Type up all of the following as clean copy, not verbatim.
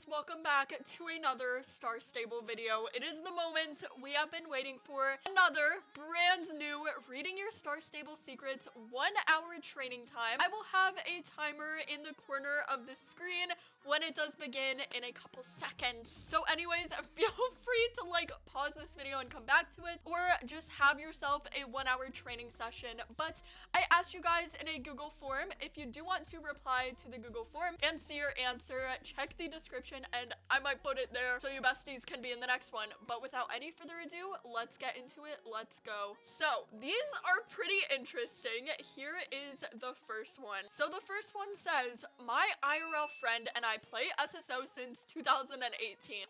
guys, welcome back to another Star Stable video. It is the moment we have been waiting for. Another brand new Reading Your Star Stable Secrets 1 hour training time. I will have a timer in the corner of the screen when it does begin in a couple seconds. So anyways, feel free to like pause this video and come back to it, or just have yourself a 1 hour training session. But I asked you guys in a Google form. If you do want to reply to the Google form and see your answer, check the description and I might put it there so you besties can be in the next one. But without any further ado, let's get into it. Let's go. So these are pretty interesting. Here is the first one. So the first one says, my IRL friend and I play SSO since 2018.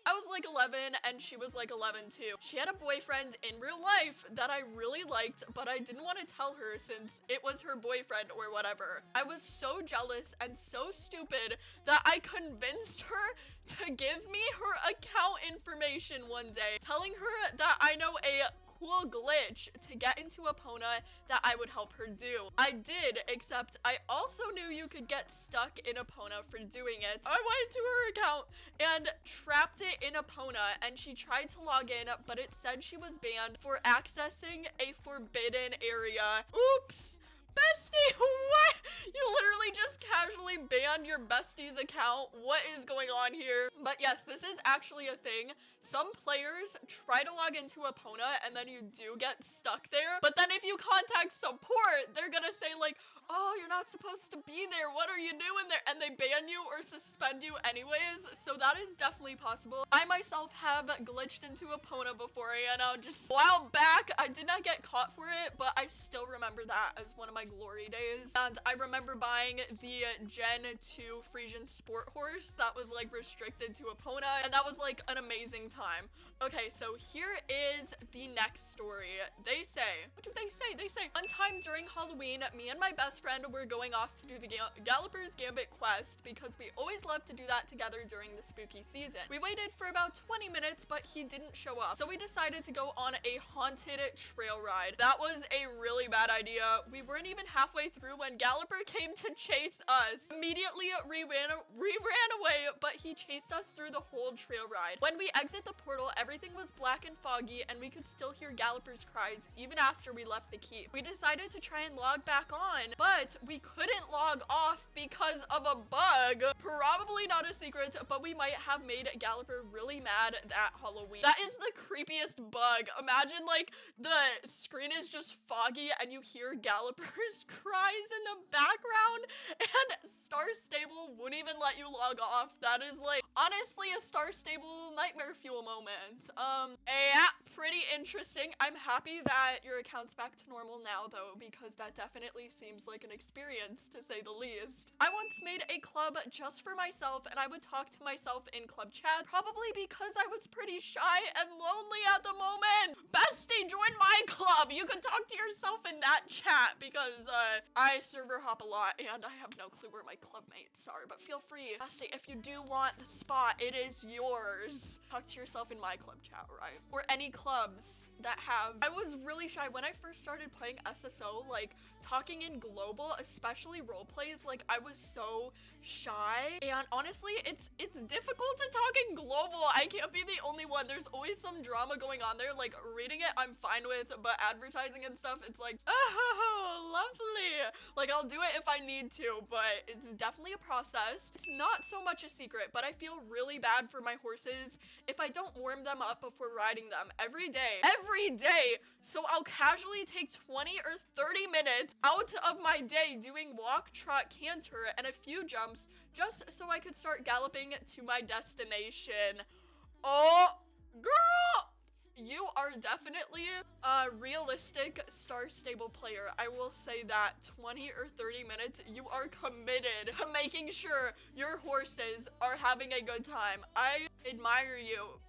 I was like 11 and she was like 11 too. She had a boyfriend in real life that I really liked, but I didn't want to tell her since it was her boyfriend or whatever. I was so jealous and so stupid that I convinced her to give me her account information one day, telling her that I know a cool glitch to get into Epona that I would help her do. I did, except I also knew you could get stuck in Epona for doing it. I went to her account and trapped it in Epona, and she tried to log in, but it said she was banned for accessing a forbidden area. Oops! Bestie, what? You literally just casually banned your bestie's account. What is going on here? But yes, this is actually a thing. Some players try to log into Epona and then you do get stuck there. But then if you contact support, they're gonna say like, oh, you're not supposed to be there. What are you doing there? And they ban you or suspend you anyways. So that is definitely possible. I myself have glitched into Epona before, you know, just a while back. I did not get caught for it, but I still remember that as one of my glory days. And I remember buying the Gen 2 Frisian sport horse that was like restricted to Epona, and that was like an amazing time. Okay, so here is the next story. They say, what do they say? They say, one time during Halloween, me and my best friend were going off to do the Galloper's Gambit quest because we always love to do that together during the spooky season. We waited for about 20 minutes, but he didn't show up. So we decided to go on a haunted trail ride. That was a really bad idea. We weren't even halfway through when Galloper came to chase us. Immediately, we ran away, but he chased us through the whole trail ride. When we exit the portal, everything was black and foggy, and we could still hear Galloper's cries even after we left the keep. We decided to try and log back on, but we couldn't log off because of a bug. Probably not a secret, but we might have made Galloper really mad that Halloween. That is the creepiest bug. Imagine like the screen is just foggy and you hear Galloper's cries in the background and Star Stable wouldn't even let you log off. That is like honestly a Star Stable nightmare fuel moment. Yeah, pretty interesting. I'm happy that your account's back to normal now though, because that definitely seems like an experience to say the least. I once made a club just for myself and I would talk to myself in club chat, probably because I was pretty shy and lonely at the moment. Bestie, join my club. You can talk to yourself in that chat because I server hop a lot and I have no clue where my club mates are, but feel free. Bestie, if you do want the spot, it is yours. Talk to yourself in my club chat, right? Or any clubs that have. I was really shy when I first started playing SSO, like talking in global, especially role plays, like I was so shy, and honestly it's difficult to talk in global. I can't be the only one. There's always some drama going on there. Like reading it I'm fine with, but advertising and stuff, it's like, oh, lovely. Like I'll do it if I need to, but it's definitely a process. It's not so much a secret, but I feel really bad for my horses if I don't warm them up before riding them every day. So I'll casually take 20 or 30 minutes out of my day doing walk, trot, canter, and a few jumps just so I could start galloping to my destination. Oh, girl! You are definitely a realistic Star Stable player. I will say that 20 or 30 minutes, you are committed to making sure your horses are having a good time. I admire you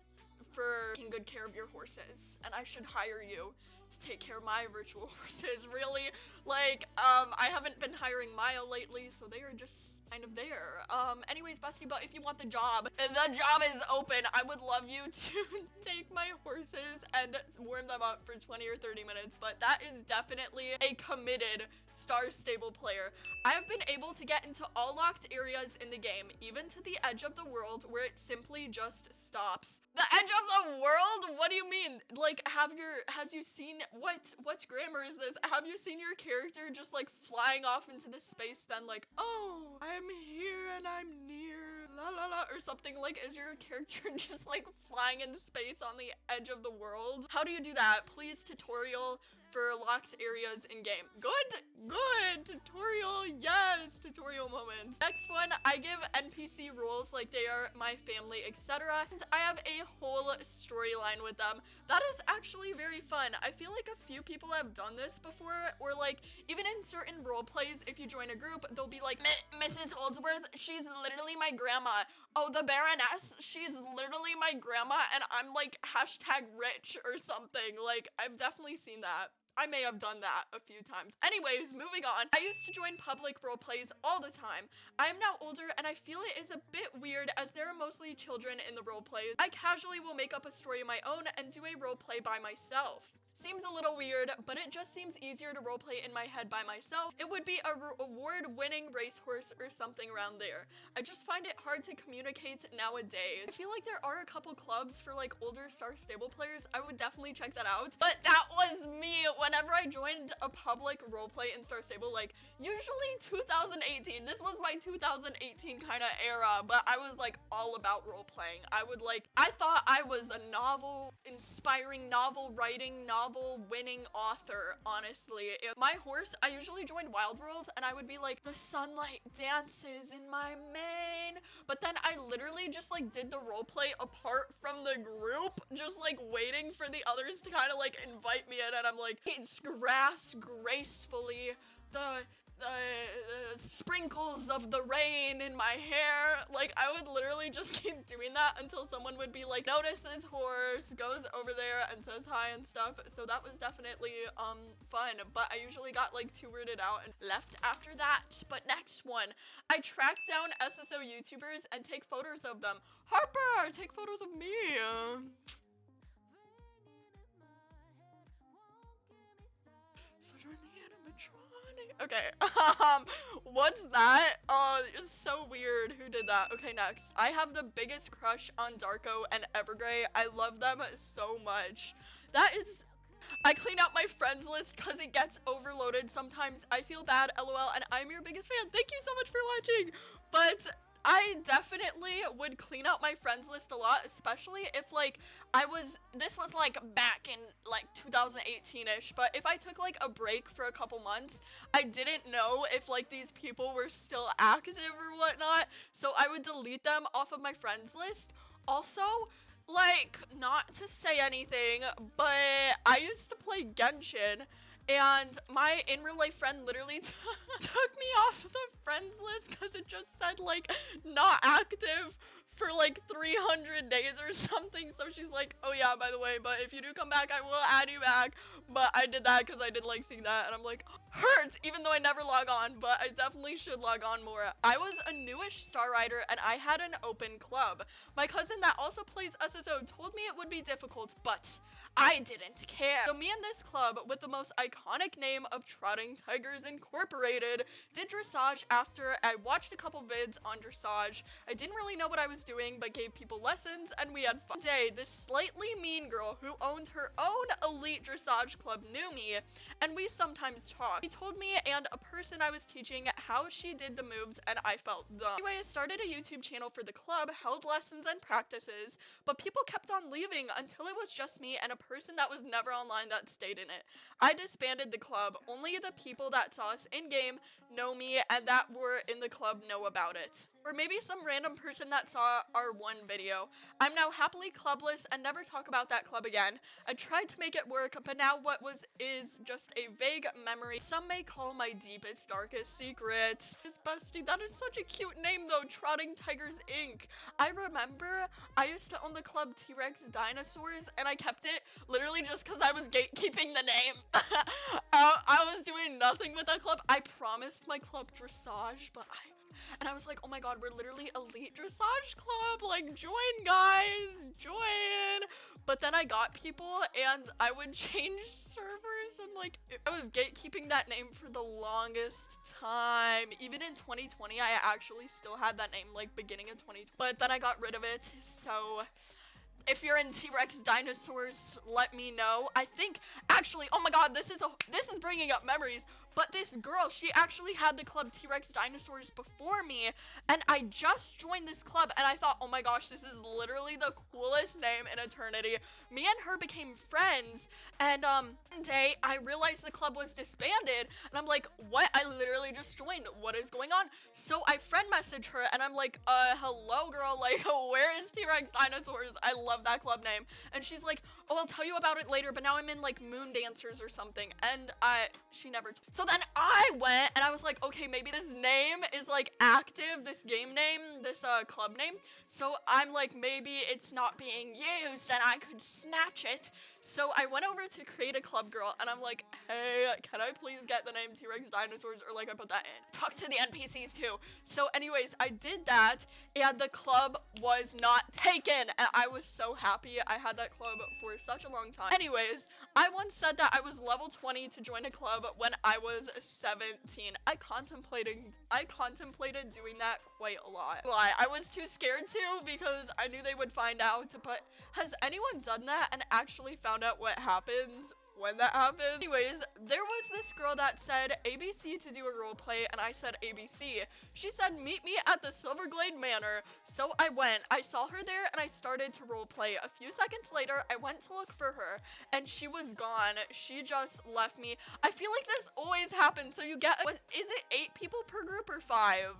for taking good care of your horses, and I should hire you to take care of my virtual horses, really. Like, I haven't been hiring Maya lately, so they are just kind of there. Anyways, bestie, but if you want the job is open. I would love you to take my horses and warm them up for 20 or 30 minutes, but that is definitely a committed Star Stable player. I have been able to get into all locked areas in the game, even to the edge of the world where it simply just stops. The edge of the world? What do you mean? Like, has you seen, what's grammar is this? Have you seen your character just like flying off into the space then like, oh, I'm here and I'm near, la la la, or something? Like, is your character just like flying in space on the edge of the world? How do you do that? Please tutorial for locked areas in game. Good tutorial, yes, tutorial moments. Next one, I give NPC roles like they are my family, etc. And I have a whole storyline with them. That is actually very fun. I feel like a few people have done this before, or like even in certain role plays, if you join a group, they'll be like, Mrs. Holdsworth, she's literally my grandma. Oh, the Baroness, she's literally my grandma, and I'm like hashtag rich or something. Like, I've definitely seen that. I may have done that a few times. Anyways, moving on. I used to join public role plays all the time. I am now older and I feel it is a bit weird as there are mostly children in the role plays. I casually will make up a story of my own and do a role play by myself. Seems a little weird, but it just seems easier to roleplay in my head by myself. It would be a award-winning racehorse or something around there. I just find it hard to communicate nowadays. I feel like there are a couple clubs for like older Star Stable players. I would definitely check that out. But that was me whenever I joined a public roleplay in Star Stable, like usually 2018. This was my 2018 kind of era, but I was like all about roleplaying. I thought I was a inspiring novel writing, novel winning author, honestly. My horse, I usually joined Wild Worlds and I would be like, the sunlight dances in my mane, but then I literally just like did the roleplay apart from the group, just like waiting for the others to kind of like invite me in, and I'm like, it's grass gracefully, the sprinkles of the rain in my hair. Like, I would literally just keep doing that until someone would be like, notices horse, goes over there and says hi and stuff. So that was definitely fun, but I usually got like too weirded out and left after that. But next one, I track down SSO YouTubers and take photos of them. Harper, take photos of me. So join the animatronic. Okay, what's that? Oh, it's so weird. Who did that? Okay, next. I have the biggest crush on Darko and Evergrey. I love them so much. I clean out my friends list because it gets overloaded sometimes. I feel bad, lol, and I'm your biggest fan. Thank you so much for watching. But I definitely would clean out my friends list a lot, especially if like this was like back in like 2018-ish, but if I took like a break for a couple months, I didn't know if like these people were still active or whatnot, so I would delete them off of my friends list. Also, like, not to say anything, but I used to play Genshin, and my in real life friend literally took me off the friends list because it just said like not active for like 300 days or something. So she's like, oh yeah, by the way, but if you do come back, I will add you back. But I did that because I didn't like seeing that, and I'm like, hurts, even though I never log on, but I definitely should log on more. I was a newish Star Rider and I had an open club. My cousin that also plays SSO told me it would be difficult, but I didn't care. So me and this club with the most iconic name of Trotting Tigers Incorporated did dressage after I watched a couple vids on dressage. I didn't really know what I was doing, but gave people lessons and we had fun. One day, this slightly mean girl who owned her own elite dressage club knew me, and we sometimes talked. She told me and a person I was teaching how she did the moves, and I felt dumb. Anyway, I started a YouTube channel for the club, held lessons and practices, but people kept on leaving until it was just me and a person that was never online that stayed in it. I disbanded the club. Only the people that saw us in-game know me and that were in the club know about it. Or maybe some random person that saw our one video. I'm now happily clubless and never talk about that club again. I tried to make it work, but now what is just a vague memory. Some may call my deepest, darkest secret. His bestie, that is such a cute name though, Trotting Tigers Inc. I remember I used to own the club T-Rex Dinosaurs, and I kept it literally just because I was gatekeeping the name. I was doing nothing with that club. I promised my club dressage, and I was like, oh my god, we're literally elite dressage club, like join guys, join. But then I got people and I would change servers, and like I was gatekeeping that name for the longest time. Even in 2020, I actually still had that name, like beginning of 2020, but then I got rid of it. So if you're in T-Rex Dinosaurs, let me know. I think actually, oh my god, this is bringing up memories. But this girl, she actually had the club T-Rex Dinosaurs before me, and I just joined this club, and I thought, oh my gosh, this is literally the coolest name in eternity. Me and her became friends, and one day I realized the club was disbanded, and I'm like, what? I literally just joined. What is going on? So I friend message her, and I'm like, hello girl, like, where is T-Rex Dinosaurs? I love that club name. And she's like, oh, I'll tell you about it later, but now I'm in like Moon Dancers or something, and she never. So then I went and I was like, okay, maybe this name is like active, this game name, this club name. So I'm like, maybe it's not being used and I could snatch it. So I went over to create a club girl and I'm like, hey, can I please get the name T-Rex Dinosaurs? Or like I put that in. Talk to the NPCs too. So anyways, I did that and the club was not taken. And I was so happy. I had that club for such a long time. Anyways, I once said that I was level 20 to join a club when I was 17. I contemplated doing that quite a lot. I was too scared to because I knew they would find out, but has anyone done that and actually found out what happens when that happened? Anyways, there was this girl that said ABC to do a role play, and I said ABC. She said meet me at the Silverglade Manor. So I went. I saw her there and I started to role play. A few seconds later, I went to look for her and she was gone. She just left me. I feel like this always happens. So you get, is it 8 people per group or 5?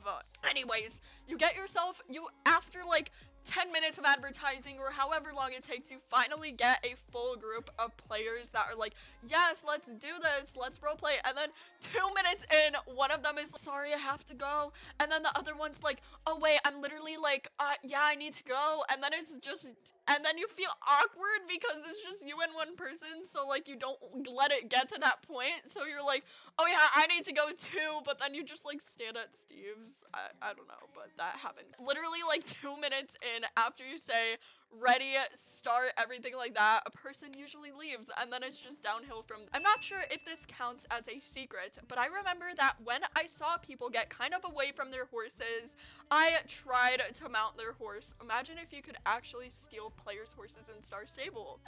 Anyways, you get yourself, after like 10 minutes of advertising or however long it takes, you finally get a full group of players that are like, yes, let's do this, let's roleplay. And then 2 minutes in, one of them is sorry, I have to go. And then the other one's like, oh wait, I'm literally like, yeah, I need to go. And then it's just, and then you feel awkward because it's just you and one person. So like you don't let it get to that point. So you're like, oh yeah, I need to go too. But then you just like stand at Steve's. I don't know, but that happened. Literally like 2 minutes in, after you say ready, start, everything like that, a person usually leaves and then it's just downhill from. I'm not sure if this counts as a secret, but I remember that when I saw people get kind of away from their horses, I tried to mount their horse. Imagine if you could actually steal players' horses in Star Stable.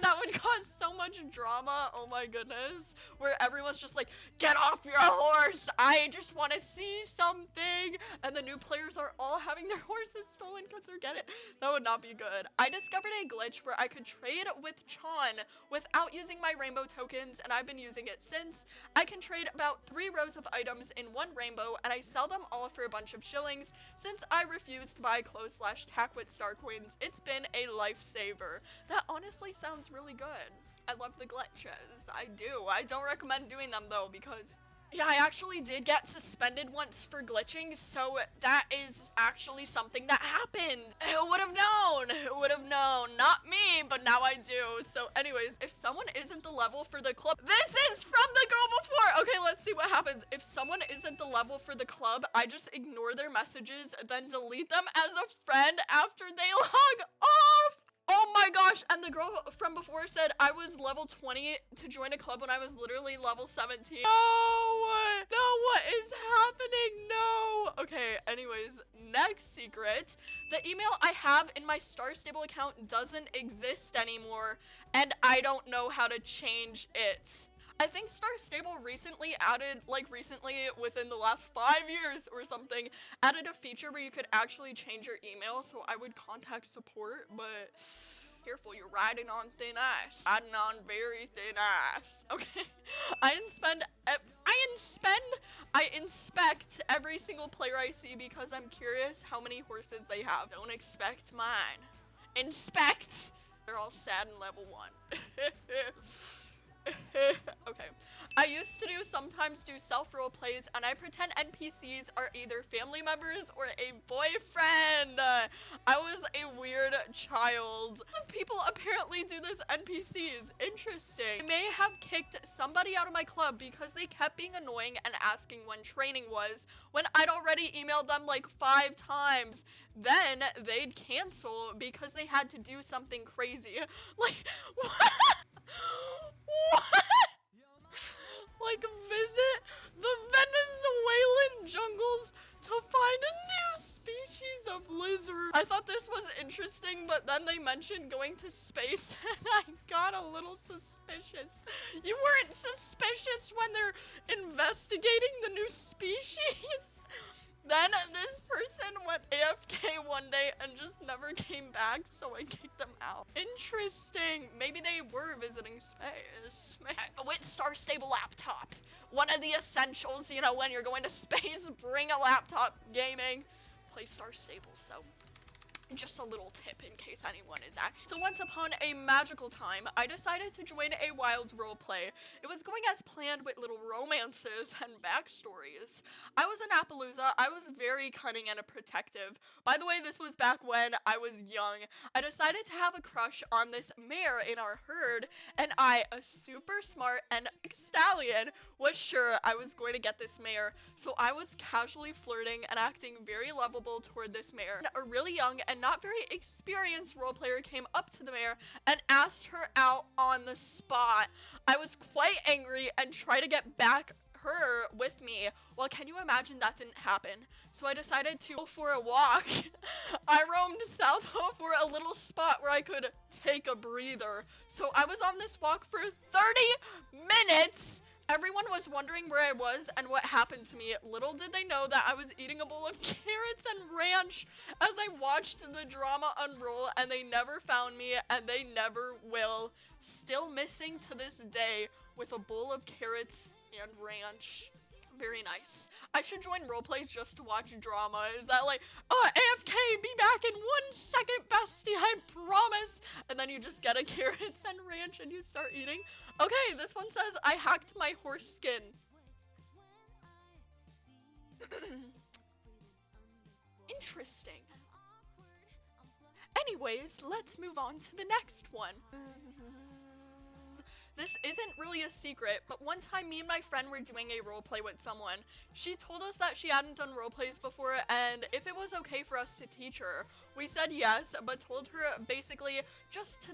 That would cause so much drama, oh my goodness, where everyone's just like, get off your horse, I just want to see something, and the new players are all having their horses stolen because they're getting it. That would not be good. I discovered a glitch where I could trade with Chon without using my rainbow tokens, and I've been using it since. I can trade about 3 rows of items in 1 rainbow, and I sell them all for a bunch of shillings. Since I refuse to buy clothes/tack with star coins, it's been a lifesaver. That honestly sounds really good. I love the glitches. I do. I don't recommend doing them though because yeah, I actually did get suspended once for glitching, so that is actually something that happened. Who would have known? Who would have known? Not me, but now I do. So anyways, if someone isn't the level for the club, this is from the girl before. Okay, let's see what happens. If someone isn't the level for the club, I just ignore their messages, then delete them as a friend after they log off. Oh my gosh, and the girl from before said I was level 20 to join a club when I was literally level 17. No, what is happening? No. Okay, anyways, next secret. The email I have in my Star Stable account doesn't exist anymore, and I don't know how to change it. I think Star Stable recently added, within the last 5 years or something, added a feature where you could actually change your email, so I would contact support, but Careful, you're riding on thin ice. Riding on very thin ice. Okay. I inspect every single player I see because I'm curious how many horses they have. Don't expect mine. Inspect! They're all sad in level 1. Okay. I used to sometimes do self-role plays, and I pretend NPCs are either family members or a boyfriend. I was a weird child. Some people apparently do this NPCs. Interesting. I may have kicked somebody out of my club because they kept being annoying and asking when training was, when I'd already emailed them like 5 times. Then they'd cancel because they had to do something crazy. Like, what? What? Like, visit the Venezuelan jungles to find a new species of lizard. I thought this was interesting, but then they mentioned going to space, and I got a little suspicious. You weren't suspicious when they're investigating the new species? Then this person went AFK one day and just never came back, so I kicked them out. Interesting. Maybe they were visiting space. With Star Stable laptop. One of the essentials, you know, when you're going to space, bring a laptop. Gaming. Play Star Stable, so just a little tip in case anyone is actually. So once upon a magical time, I decided to join a wild roleplay. It was going as planned with little romances and backstories. I was in Appaloosa. I was very cunning and protective. By the way, this was back when I was young. I decided to have a crush on this mare in our herd, and I, a super smart and stallion, was sure I was going to get this mare. So I was casually flirting and acting very lovable toward this mare. A really young and not very experienced role player came up to the mare and asked her out on the spot. I was quite angry and tried to get back her with me. Well, can you imagine that didn't happen? So I decided to go for a walk. I roamed south for a little spot where I could take a breather. So I was on this walk for 30 minutes. Everyone was wondering where I was and what happened to me. Little did they know that I was eating a bowl of carrots and ranch as I watched the drama unroll, and they never found me, and they never will. Still missing to this day with a bowl of carrots and ranch. Very nice. I should join roleplays just to watch drama. Is that like, oh, AFK, be back in 1 second, bestie, I promise. And then you just get a carrots and ranch and you start eating. Okay, this one says, I hacked my horse skin. Interesting. Anyways, let's move on to the next one. This isn't really a secret, but one time me and my friend were doing a roleplay with someone. She told us that she hadn't done roleplays before and if it was okay for us to teach her. We said yes, but told her basically just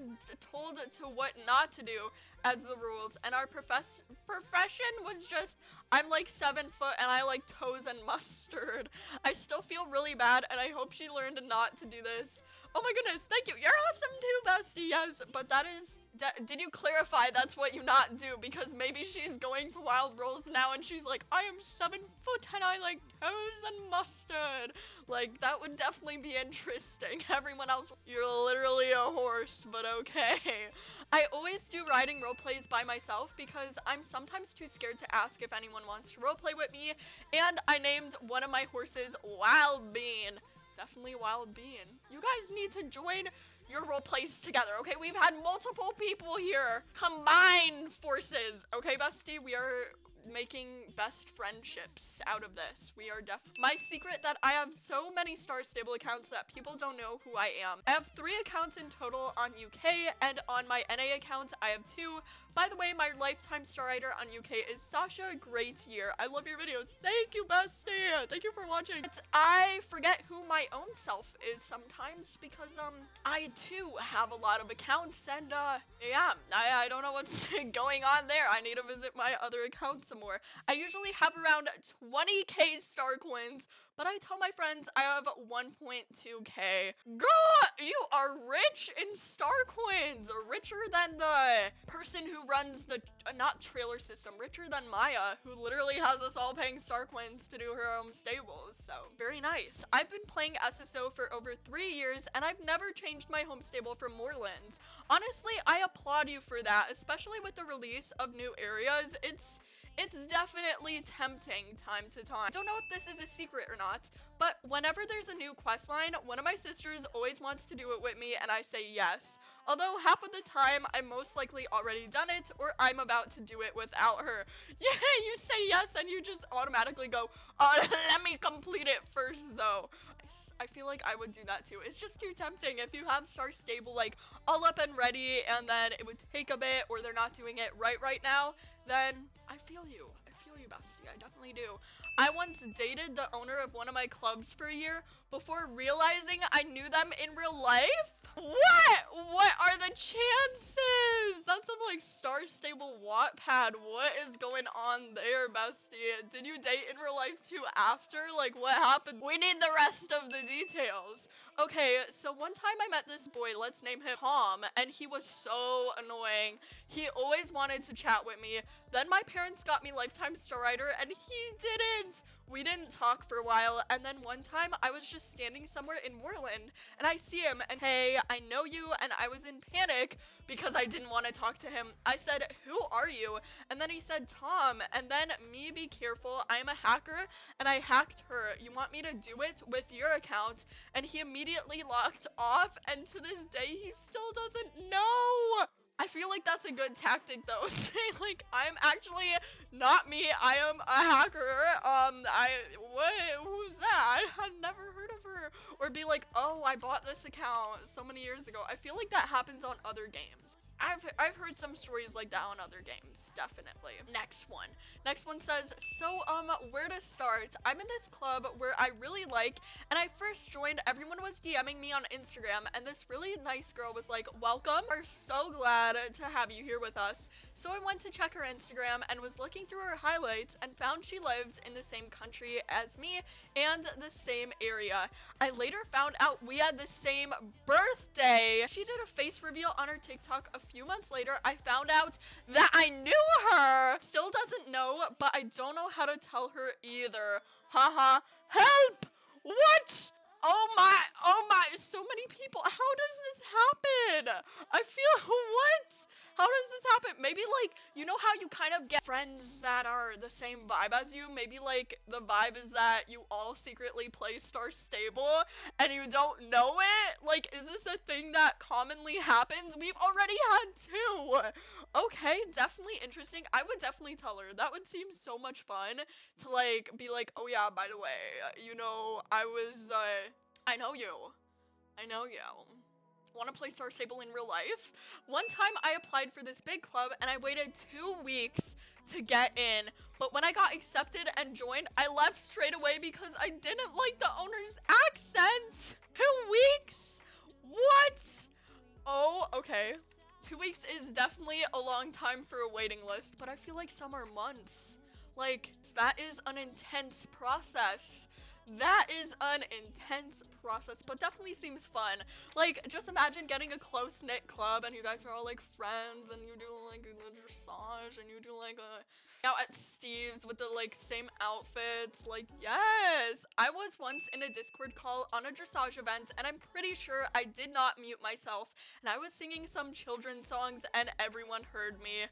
told to what not to do as the rules. And our profession was just, I'm like 7 foot and I like toes and mustard. I still feel really bad and I hope she learned not to do this. Oh my goodness, thank you. You're awesome too, bestie. Yes, but that is, did you clarify that's what you not do? Because maybe she's going to Wild Rolls now and she's like, I am 7 foot and I like toes and mustard. Like, that would definitely be interesting. Everyone else, you're literally a horse, but okay. I always do riding roleplays by myself because I'm sometimes too scared to ask if anyone wants to roleplay with me, and I named one of my horses Wild Bean. Definitely Wild Bean. You guys need to join your roleplays together, okay? We've had multiple people here. Combine forces. Okay, bestie, we are making best friendships out of this. We are my secret that I have so many Star Stable accounts that people don't know who I am. I have 3 accounts in total on UK, and on my NA account I have 2. By the way, my lifetime star rider on UK is Sasha. Great year. I love your videos. Thank you, bestie. Thank you for watching. I forget who my own self is sometimes because I too have a lot of accounts, and yeah, I don't know what's going on there. I need to visit my other accounts some more. I usually have around 20k star coins But I tell my friends I have 1.2k. Girl, you are rich in star coins, richer than the person who runs the, not trailer system, richer than Maya, who literally has us all paying star coins to do her own stables. So very nice. I've been playing SSO for over 3 years and I've never changed my home stable for Moorlands. Honestly, I applaud you for that, especially with the release of new areas. It's definitely tempting time to time. I don't know if this is a secret or not, but whenever there's a new quest line, one of my sisters always wants to do it with me and I say yes. Although half of the time I've most likely already done it or I'm about to do it without her. Yeah, you say yes and you just automatically go, let me complete it first though. I feel like I would do that too. It's just too tempting. If you have Star Stable like all up and ready and then it would take a bit or they're not doing it right now, then I feel you. I feel you, bestie. I definitely do. I once dated the owner of one of my clubs for a year before realizing I knew them in real life. What are the chances? That's some like Star Stable Wattpad. What is going on there, bestie? Did you date in real life too after? Like what happened? We need the rest of the details. Okay, so one time I met this boy, let's name him Tom, and he was so annoying. He always wanted to chat with me. Then my parents got me Lifetime Star Rider and he didn't. We didn't talk for a while, and then one time I was just standing somewhere in Moorland and I see him and hey, I know you, and I was in panic because I didn't want to talk to him. I said, who are you? And then he said, Tom, and then me, be careful, I'm a hacker and I hacked her. You want me to do it with your account? And he immediately locked off, and to this day he still doesn't know. I feel like that's a good tactic though. Say like, I'm actually not me, I am a hacker. Who's that? I had never heard of her. Or be like, oh, I bought this account so many years ago. I feel like that happens on other games. I've heard some stories like that on other games, definitely. Next one says, so where to start? I'm in this club where I really like, and I first joined, everyone was DMing me on Instagram, and this really nice girl was like, welcome, we're so glad to have you here with us. So I went to check her Instagram and was looking through her highlights and found she lived in the same country as me and the same area. I later found out we had the same birthday. She did a face reveal on her TikTok a few months later. I found out that I knew her. Still doesn't know, but I don't know how to tell her either. Haha. Help! What? Oh my, so many people. How does this happen? I feel, what? How does this happen? Maybe like, you know how you kind of get friends that are the same vibe as you? Maybe like the vibe is that you all secretly play Star Stable and you don't know it? Like, is this a thing that commonly happens? We've already had 2. Okay, definitely interesting. I would definitely tell her. That would seem so much fun to like, be like, oh yeah, by the way, you know, I know you. Want to play Star Stable in real life? One time I applied for this big club and I waited 2 weeks to get in, but when I got accepted and joined, I left straight away because I didn't like the owner's accent. 2 weeks? What? Oh, okay. 2 weeks is definitely a long time for a waiting list, but I feel like some are months. Like, that is an intense process. That is an intense process, but definitely seems fun. Like, just imagine getting a close-knit club and you guys are all like friends and you do like a dressage and you do like a out at Steve's with the like same outfits. Like, yes! I was once in a Discord call on a dressage event and I'm pretty sure I did not mute myself and I was singing some children's songs and everyone heard me.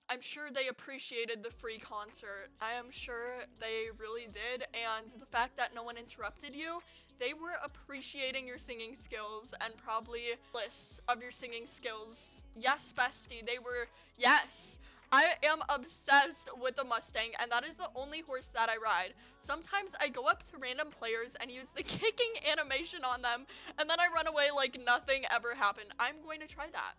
I'm sure they appreciated the free concert. I am sure they really did, and the fact that no one interrupted you, they were appreciating your singing skills and probably lists of your singing skills. Yes, bestie, they were, yes. I am obsessed with the Mustang, and that is the only horse that I ride. Sometimes I go up to random players and use the kicking animation on them, and then I run away like nothing ever happened. I'm going to try that.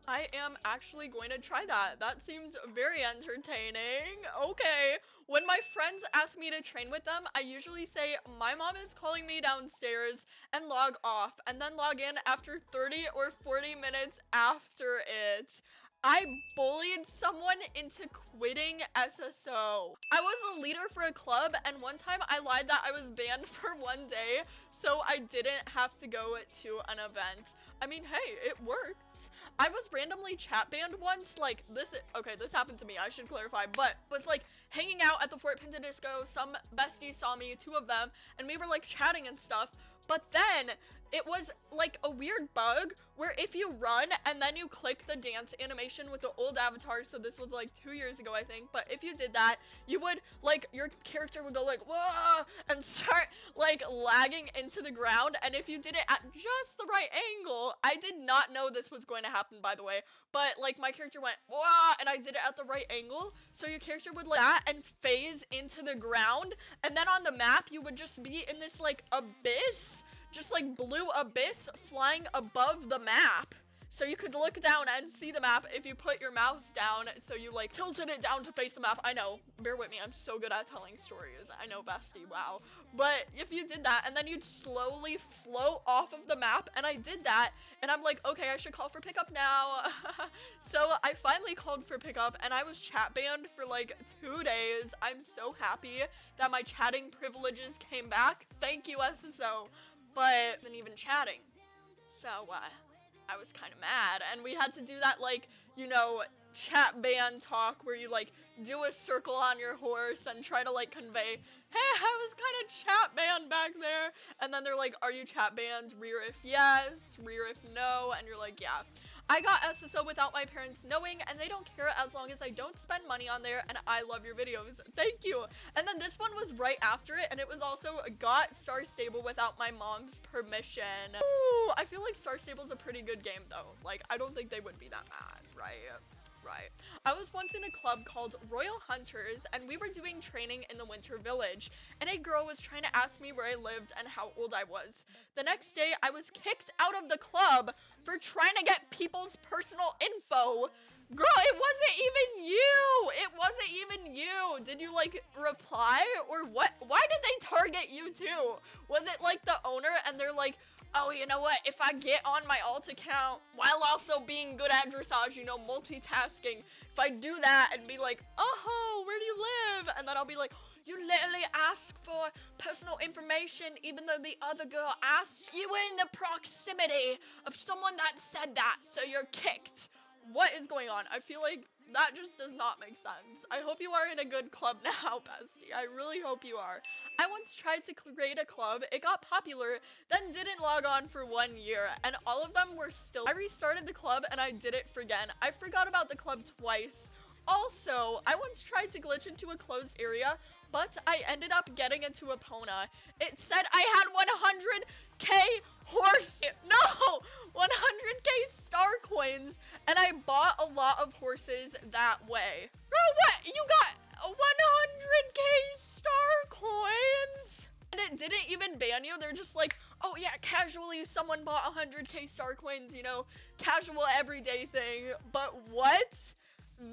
I am actually going to try that. That seems very entertaining. Okay. When my friends ask me to train with them, I usually say, my mom is calling me downstairs and log off and then log in after 30 or 40 minutes after it. I bullied someone into quitting SSO. I was a leader for a club, and one time I lied that I was banned for one day, so I didn't have to go to an event. I mean, hey, it worked. I was randomly chat banned once, like, this happened to me, I should clarify, but was, like, hanging out at the Fort Pinta Disco, some besties saw me, 2 of them, and we were, like, chatting and stuff, but then it was like a weird bug where if you run and then you click the dance animation with the old avatar, so this was like 2 years ago, I think, but if you did that, you would, like, your character would go like, whoa, and start like lagging into the ground, and if you did it at just the right angle, I did not know this was going to happen, by the way, but like my character went, whoa, and I did it at the right angle, so your character would like that and phase into the ground, and then on the map, you would just be in this like abyss, just like blue abyss flying above the map. So you could look down and see the map if you put your mouse down, so you like tilted it down to face the map. I know, bear with me, I'm so good at telling stories. I know, bestie, wow. But if you did that, and then you'd slowly float off of the map, and I did that, and I'm like, okay, I should call for pickup now. So I finally called for pickup, and I was chat banned for like 2 days. I'm so happy that my chatting privileges came back. Thank you, SSO. But I wasn't even chatting, so I was kind of mad, and we had to do that, like, you know, chat ban talk where you like do a circle on your horse and try to like convey, hey, I was kind of chat banned back there, and then they're like, are you chat banned? Rear if yes, rear if no, and you're like, yeah. I got SSO without my parents knowing, and they don't care as long as I don't spend money on there, and I love your videos. Thank you. And then this one was right after it, and it was also got Star Stable without my mom's permission. Ooh, I feel like Star Stable's a pretty good game though. Like, I don't think they would be that mad, right? Right. I was once in a club called Royal Hunters, and we were doing training in the Winter Village, and a girl was trying to ask me where I lived and how old I was. The next day, I was kicked out of the club for trying to get people's personal info. Girl, it wasn't even you! It wasn't even you! Did you, like, reply? Or what? Why did they target you, too? Was it, like, the owner, and they're like, oh, you know what, if I get on my alt account while also being good at dressage, you know, multitasking, if I do that and be like, oh, where do you live? And then I'll be like, you literally ask for personal information even though the other girl asked, you were in the proximity of someone that said that, so you're kicked. What is going on? I feel like that just does not make sense. I hope you are in a good club now, bestie. I really hope you are. I once tried to create a club, it got popular, then didn't log on for 1 year, and all of them were still. I restarted the club and I did it again. I forgot about the club twice. Also, I once tried to glitch into a closed area, but I ended up getting into Epona. It said I had 100k horse, no, 100k star coins, and I bought a lot of horses that way. Girl, what? You got 100k star coins? And it didn't even ban you. They're just like, oh yeah, casually someone bought 100k star coins, you know, casual everyday thing. But what?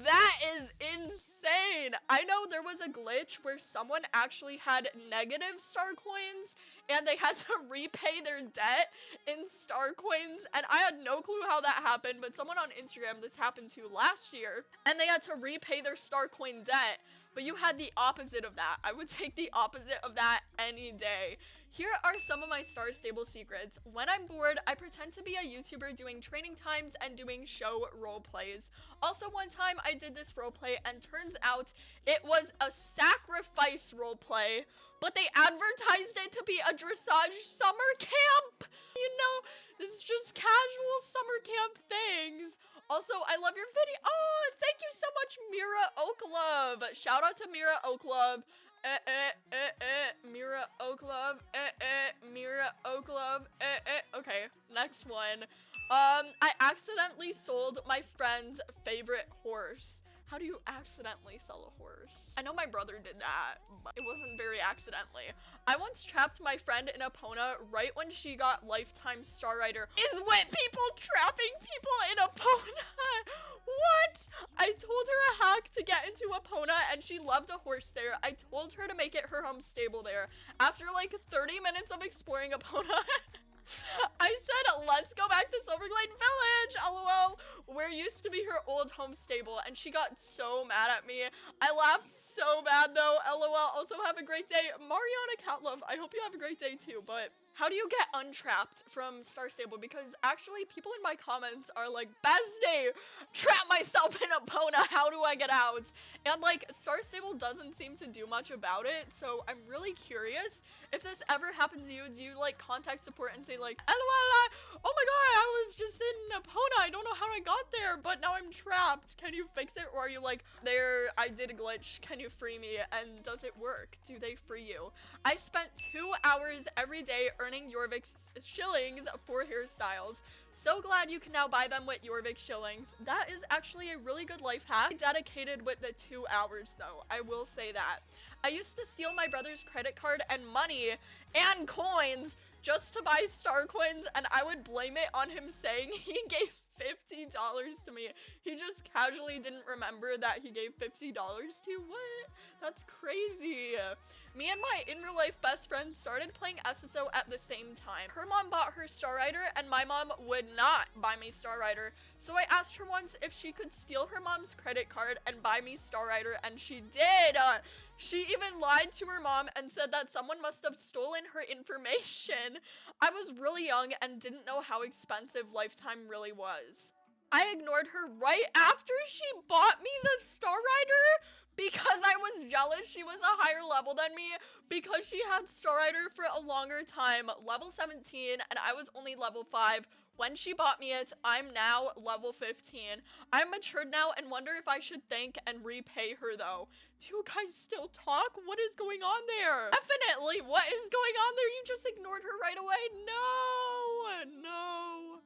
That is insane. I know there was a glitch where someone actually had negative star coins and they had to repay their debt in star coins, and I had no clue how that happened, but someone on Instagram this happened to last year, and they had to repay their star coin debt. But you had the opposite of that. I would take the opposite of that any day. Here are some of my Star Stable secrets. When I'm bored, I pretend to be a YouTuber doing training times and doing show role plays. Also, one time I did this role play and turns out it was a sacrifice role play, but they advertised it to be a dressage summer camp. You know, this is just casual summer camp things. Also, I love your video. Oh, thank you so much, Mira Oaklove. Shout out to Mira Oaklove. Mira Oaklove. Mira Oaklove. Okay, next one. I accidentally sold my friend's favorite horse. How do you accidentally sell a horse? I know my brother did that, but it wasn't very accidentally. I once trapped my friend in Epona right when she got Lifetime Star Rider. Is what people trapping people in Epona? What? I told her a hack to get into Epona and she loved a horse there. I told her to make it her home stable there. After like 30 minutes of exploring Epona, I said, let's go back to Silverglade Village, lol. Where used to be her old home stable, and she got so mad at me. I laughed so bad though, lol. Also, have a great day. Mariana Catlove, I hope you have a great day too, but how do you get untrapped from Star Stable? Because actually, people in my comments are like, Bestie, trap myself in Epona, how do I get out? And like, Star Stable doesn't seem to do much about it, so I'm really curious if this ever happens to you. Do you like contact support and say like, LOL, oh my god, I was just in Epona, I don't know how I got there, but now I'm trapped. Can you fix it? Or are you like, there, I did a glitch, can you free me? And does it work? Do they free you? I spent 2 hours every day earning Jorvik's shillings for hairstyles. So glad you can now buy them with Jorvik shillings. That is actually a really good life hack. I dedicated with the 2 hours though, I will say that. I used to steal my brother's credit card and money and coins just to buy star coins, and I would blame it on him saying he gave $50 to me. He just casually didn't remember that he gave $50 to you. What? That's crazy. Me and my in real life best friend started playing SSO at the same time. Her mom bought her Star Rider and my mom would not buy me Star Rider. So I asked her once if she could steal her mom's credit card and buy me Star Rider, and she did. She even lied to her mom and said that someone must have stolen her information. I was really young and didn't know how expensive Lifetime really was. I ignored her right after she bought me the Star Rider because I was jealous she was a higher level than me, because she had Star Rider for a longer time, level 17, and I was only level 5. When she bought me it, I'm now level 15. I'm matured now and wonder if I should thank and repay her though. Do you guys still talk? What is going on there? Definitely, what is going on there? You just ignored her right away? No.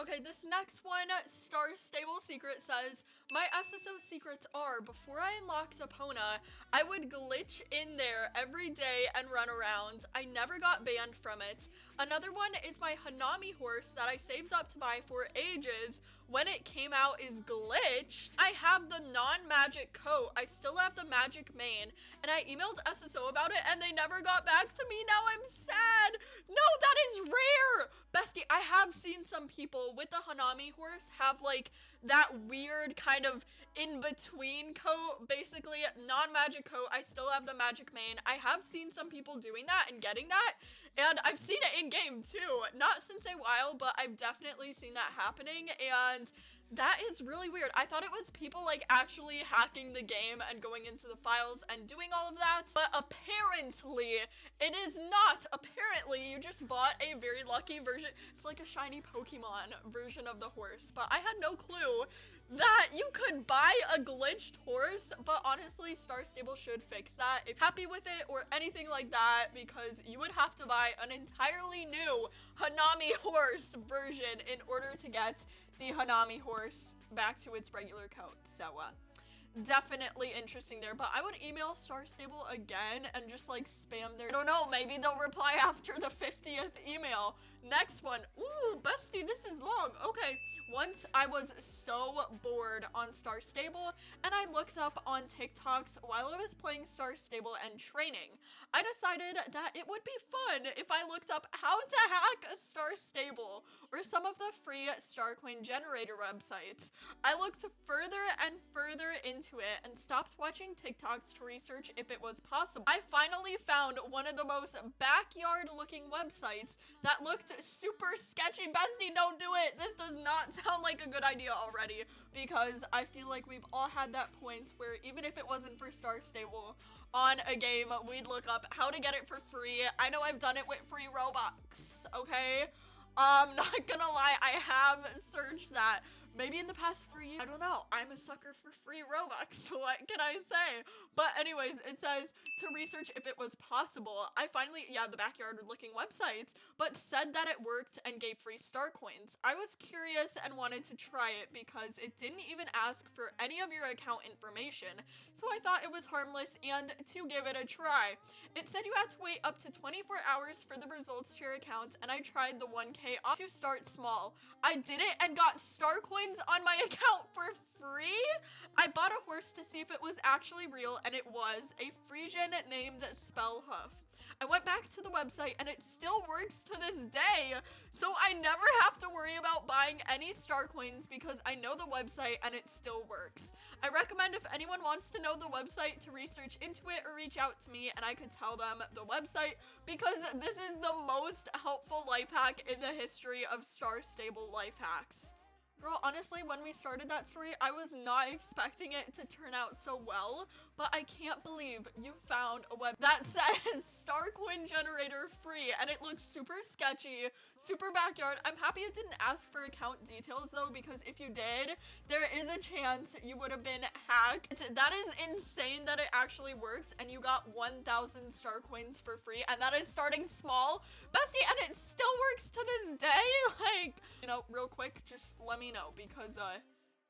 Okay, this next one, Star Stable Secret says, my SSO secrets are, before I unlocked Epona, I would glitch in there every day and run around. I never got banned from it. Another one is my Hanami horse that I saved up to buy for ages. When it came out is glitched. I have the non-magic coat. I still have the magic mane. And I emailed SSO about it and they never got back to me. Now I'm sad. No, that is rare. Bestie, I have seen some people with the Hanami horse have like that weird kind of in-between coat, basically non-magic coat. I still have the magic mane. I have seen some people doing that and getting that, and I've seen it in game too. Not since a while, but I've definitely seen that happening, and that is really weird. I thought it was people like actually hacking the game and going into the files and doing all of that, but apparently it is not. Apparently you just bought a very lucky version. It's like a shiny Pokemon version of the horse, but I had no clue that you could buy a glitched horse. But honestly, Star Stable should fix that if happy with it or anything like that, because you would have to buy an entirely new Hanami horse version in order to get the Hanami horse back to its regular coat. So definitely interesting there, but I would email Star Stable again and just like spam their, I don't know, maybe they'll reply after the 50th email. Next one. Ooh, bestie, this is long. Okay, once I was so bored on Star Stable and I looked up on TikToks while I was playing Star Stable and training. I decided that it would be fun if I looked up how to hack a Star Stable or some of the free Star Coin generator websites. I looked further and further into it and stopped watching TikToks to research if it was possible. I finally found one of the most backyard looking websites that looked super sketchy. Bestie, don't do it. This does not sound like a good idea already, because I feel like we've all had that point where even if it wasn't for Star Stable on a game, we'd look up how to get it for free. I know I've done it with free Robux, okay? Not gonna lie, I have searched that. Maybe in the past 3 years. I don't know. I'm a sucker for free Robux. What can I say? But anyways, it says to research if it was possible. I finally, the backyard looking websites, but said that it worked and gave free star coins. I was curious and wanted to try it because it didn't even ask for any of your account information. So I thought it was harmless and to give it a try. It said you had to wait up to 24 hours for the results to your account, and I tried the 1K off to start small. I did it and got star coins on my account for free. I bought a horse to see if it was actually real, and it was a Frisian named Spellhoof. I went back to the website and it still works to this day. So I never have to worry about buying any star coins because I know the website and it still works. I recommend if anyone wants to know the website to research into it or reach out to me and I could tell them the website, because this is the most helpful life hack in the history of Star Stable life hacks. Girl, honestly, when we started that story, I was not expecting it to turn out so well, but I can't believe you found a web that says Star Coin Generator free, and it looks super sketchy, super backyard. I'm happy it didn't ask for account details though, because if you did, there is a chance you would have been hacked. That is insane that it actually worked, and you got 1,000 star coins for free, and that is starting small, bestie, and it still works to this day. Like, you know, real quick, just let me know, because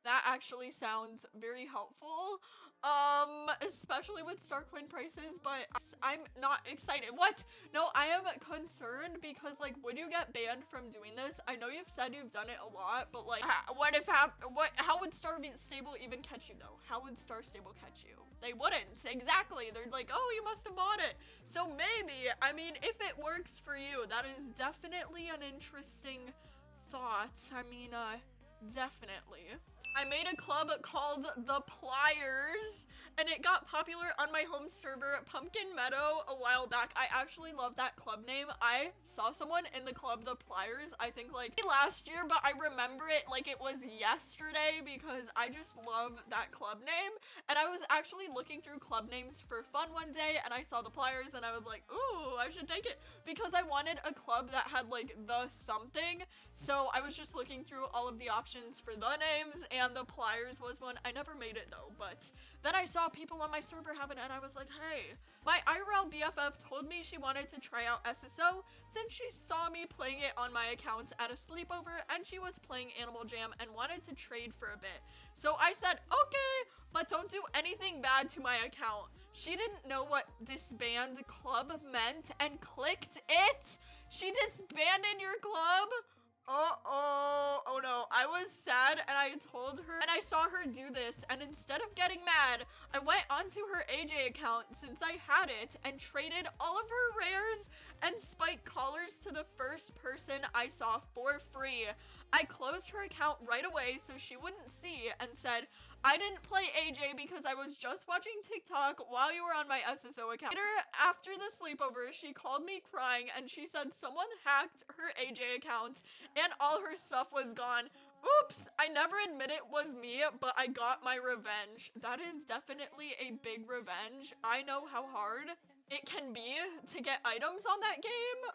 that actually sounds very helpful, especially with star coin prices. But I'm not excited. What? No, I am concerned because, like, would you get banned from doing this? I know you've said you've done it a lot, but like, how would Star Stable even catch you though? How would Star Stable catch you? They wouldn't. Exactly. They're like, oh, you must have bought it. So maybe, I mean, if it works for you, that is definitely an interesting thought. I mean, definitely. I made a club called The Pliers, and it got popular on my home server, Pumpkin Meadow, a while back. I actually love that club name. I saw someone in the club The Pliers, I think like last year, but I remember it like it was yesterday because I just love that club name. And I was actually looking through club names for fun one day, and I saw The Pliers, and I was like, ooh, I should take it, because I wanted a club that had like the something. So I was just looking through all of the options for the names, and The Pliers was one. I never made it though, but then I saw people on my server have it, and I was like, hey, my IRL BFF told me she wanted to try out SSO since she saw me playing it on my account at a sleepover, and she was playing Animal Jam and wanted to trade for a bit. So I said, okay, but don't do anything bad to my account. She didn't know what disband club meant and clicked it. She disbanded your club? Oh no, I was sad, and I told her, and I saw her do this, and instead of getting mad, I went onto her AJ account since I had it and traded all of her rares and spike collars to the first person I saw for free. I closed her account right away so she wouldn't see and said, I didn't play AJ because I was just watching TikTok while you were on my SSO account. Later, after the sleepover, she called me crying and she said someone hacked her AJ account and all her stuff was gone. Oops, I never admit it was me, but I got my revenge. That is definitely a big revenge. I know how hard it can be to get items on that game.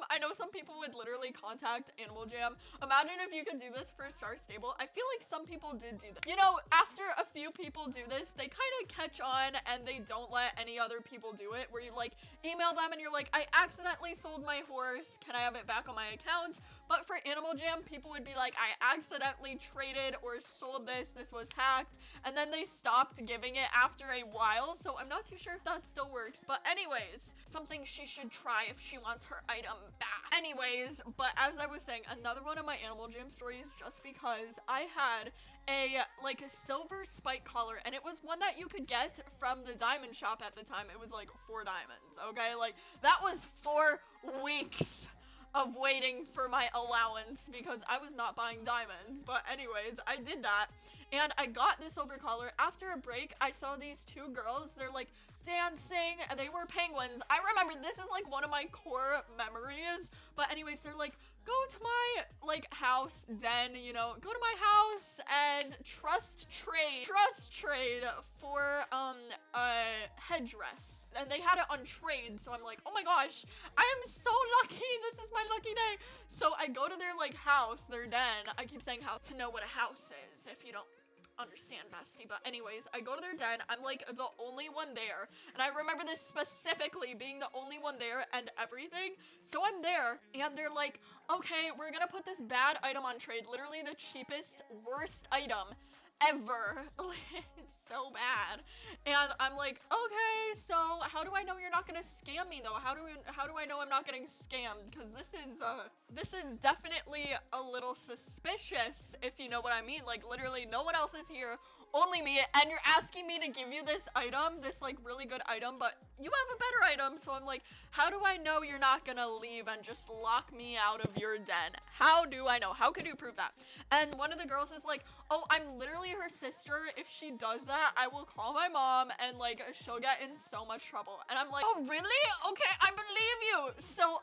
I know some people would literally contact Animal Jam. Imagine if you could do this for Star Stable. I feel like some people did do that. You know, after a few people do this, they kind of catch on and they don't let any other people do it, where you like email them and you're like, I accidentally sold my horse. Can I have it back on my account? But for Animal Jam, people would be like, I accidentally traded or sold this. This was hacked. And then they stopped giving it after a while. So I'm not too sure if that still works. But anyways, something she should try if she wants her item back. Anyways, but as I was saying, another one of my Animal Jam stories, just because I had a silver spike collar, and it was one that you could get from the diamond shop at the time. It was like 4 diamonds, okay? Like, that was 4 weeks of waiting for my allowance because I was not buying diamonds. But anyways, I did that, and I got this silver collar. After a break, I saw these 2 girls. They're like dancing, and they were penguins. I remember this is like one of my core memories. But anyways, they're like, go to my like house den, you know, go to my house and trust trade for a headdress, and they had it on trade. So I'm like, oh my gosh, I am so lucky, this is my lucky day. So I go to their like house, their den. I keep saying house to know what a house is if you don't understand, bestie. But anyways, I go to their den. I'm like the only one there, and I remember this specifically, being the only one there and everything. So I'm there, and they're like, okay, we're gonna put this bad item on trade, literally the cheapest, worst item ever. It's so bad. And I'm like, okay, so how do I know you're not gonna scam me though? How do I know I'm not getting scammed? Because this is definitely a little suspicious, if you know what I mean. Like, literally no one else is here, only me, and you're asking me to give you this item, this like really good item, but you have a better item. So I'm like, how do I know you're not gonna leave and just lock me out of your den? How do I know? How could you prove that? And one of the girls is like, oh, I'm literally her sister. If she does that, I will call my mom and like she'll get in so much trouble. And I'm like, oh really? Okay, I believe you. So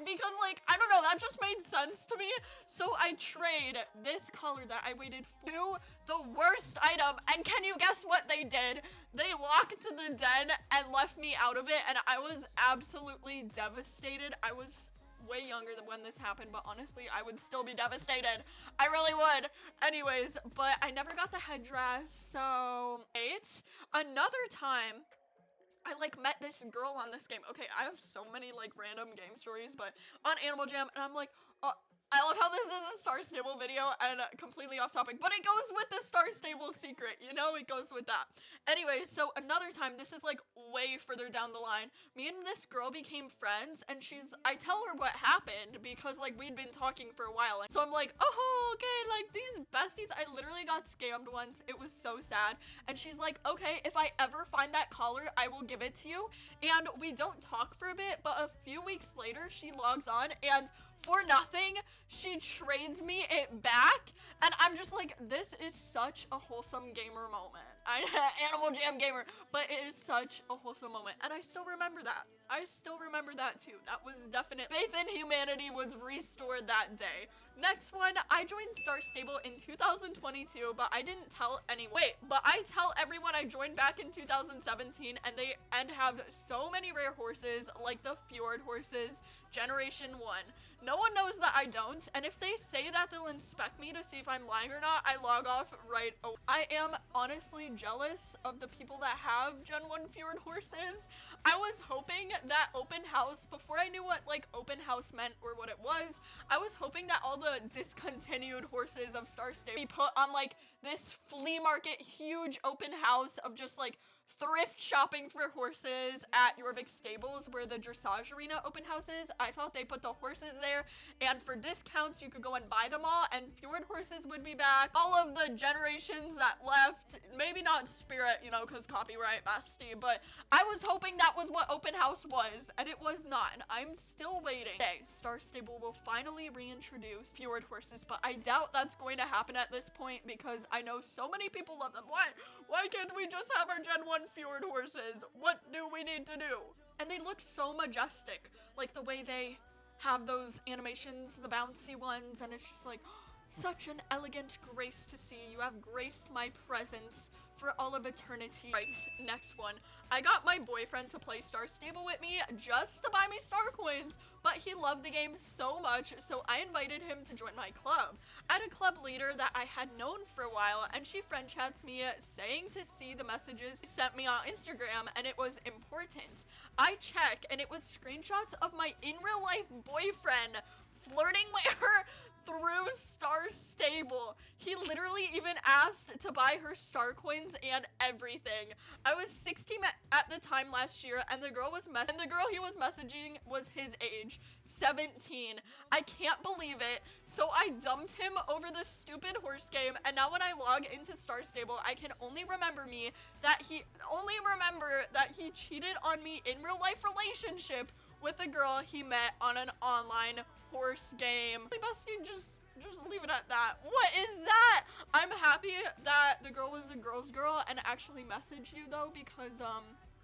because like, I don't know, that just made sense to me. So I trade this color that I waited for the worst item, and can you guess what they did? They locked the den and left me out of it, and I was absolutely devastated. I was way younger than when this happened, but honestly, I would still be devastated. I really would. Anyways, but I never got the headdress, so another time, I like met this girl on this game. Okay, I have so many like random game stories, but on Animal Jam, and I'm like, I love how this is a Star Stable video and completely off topic, but it goes with the Star Stable secret, you know, it goes with that. Anyways, so another time, this is like way further down the line, me and this girl became friends, and I tell her what happened because like we'd been talking for a while, and so I'm like, oh, okay, like these besties, I literally got scammed once. It was so sad. And she's like, okay, if I ever find that collar, I will give it to you. And we don't talk for a bit, but a few weeks later, she logs on, and for nothing, she trades me it back, and I'm just like, this is such a wholesome gamer moment. Animal Jam gamer, but it is such a wholesome moment, and I still remember that. I still remember that too. That was definite. Faith in humanity was restored that day. Next one, I joined Star Stable in 2022, but I didn't tell anyone. Wait, but I tell everyone I joined back in 2017, and have so many rare horses, like the Fjord horses, Generation 1. No one knows that I don't, and if they say that they'll inspect me to see if I'm lying or not, I log off right away. I am honestly jealous of the people that have Gen 1 Fjord horses. I was hoping that open house, before I knew what like open house meant or what it was, I was hoping that all the discontinued horses of Star Stable be put on like this flea market huge open house of just like thrift shopping for horses at Jorvik Stables, where the dressage arena open house is. I thought they put the horses there, and for discounts you could go and buy them all, and Fjord horses would be back. All of the generations that left, maybe not Spirit, you know, because copyright bestie, but I was hoping that was what open house was, and it was not, and I'm still waiting. Okay, Star Stable will finally reintroduce Fjord horses, but I doubt that's going to happen at this point because I know so many people love them. Why can't we just have our Gen 1 Fjord horses? What do we need to do? And they look so majestic, like the way they have those animations, the bouncy ones, and it's just like such an elegant grace to see. You have graced my presence for all of eternity. Right, next one. I got my boyfriend to play Star Stable with me just to buy me star coins, but he loved the game so much, so I invited him to join my club. I had a club leader that I had known for a while, and she friend chats me saying to see the messages she sent me on Instagram, and it was important. I check, and it was screenshots of my in real life boyfriend flirting with her through Star Stable. He literally even asked to buy her star coins and everything. I was 16 at the time last year, and the girl he was messaging was his age, 17. I can't believe it. So I dumped him over the stupid horse game, and now when I log into Star Stable, I can only remember that he cheated on me in real life relationship with a girl he met on an online horse game. Busty, just leave it at that. What is that? I'm happy that the girl was a girl's girl and actually messaged you though, because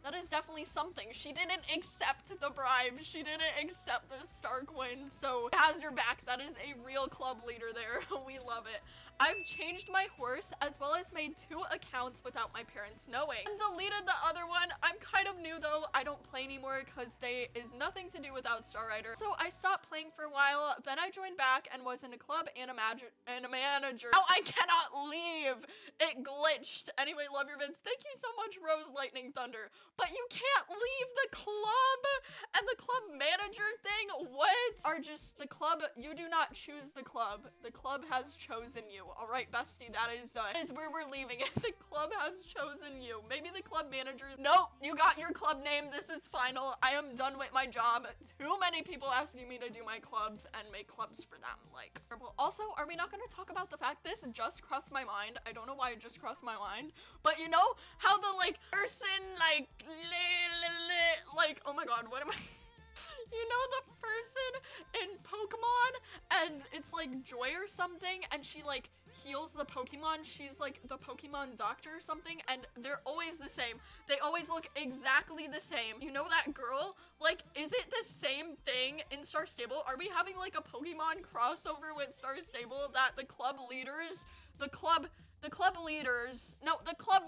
that is definitely something. She didn't accept the bribe. She didn't accept the star coin, so has your back. That is a real club leader there. We love it. I've changed my horse as well as made 2 accounts without my parents knowing. And deleted the other one. I'm kind of new though. I don't play anymore because they is nothing to do without Star Rider. So I stopped playing for a while. Then I joined back and was in a club and a manager. Now I cannot leave. It glitched. Anyway, love your vids. Thank you so much, Rose Lightning Thunder. but you can't leave the club, and the club manager thing, what? Are just the club, you do not choose the club has chosen you. All right, bestie, that is where we're leaving it. The club has chosen you. Maybe the club managers, nope, you got your club name, this is final, I am done with my job. Too many people asking me to do my clubs and make clubs for them, like. Also, are we not gonna talk about the fact this just crossed my mind? I don't know why it just crossed my mind, but you know how the like person like oh my god, what am I? You know the person in Pokemon, and it's like Joy or something, and she like heals the Pokemon. She's like the Pokemon doctor or something, and they're always the same. They always look exactly the same. You know that girl? Like, is it the same thing in Star Stable? Are we having like a Pokemon crossover with Star Stable that the club leaders, the club